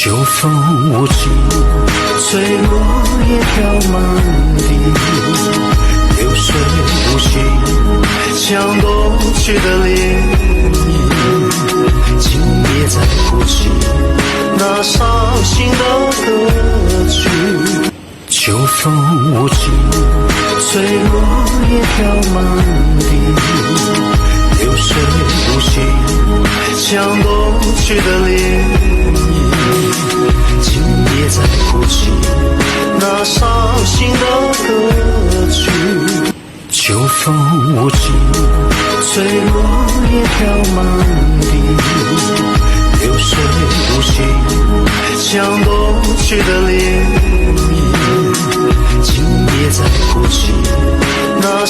秋风无情，随落叶飘满地，流水无情，像夺去的涟漪。今夜在哭泣，那伤心的歌曲。秋风无情，随落叶飘满地，流水无情，像夺去的涟漪。今夜在哭泣，那伤心的歌曲。秋风无情，随落叶飘满地，流水无情，像夺去的涟漪。今夜在哭泣，那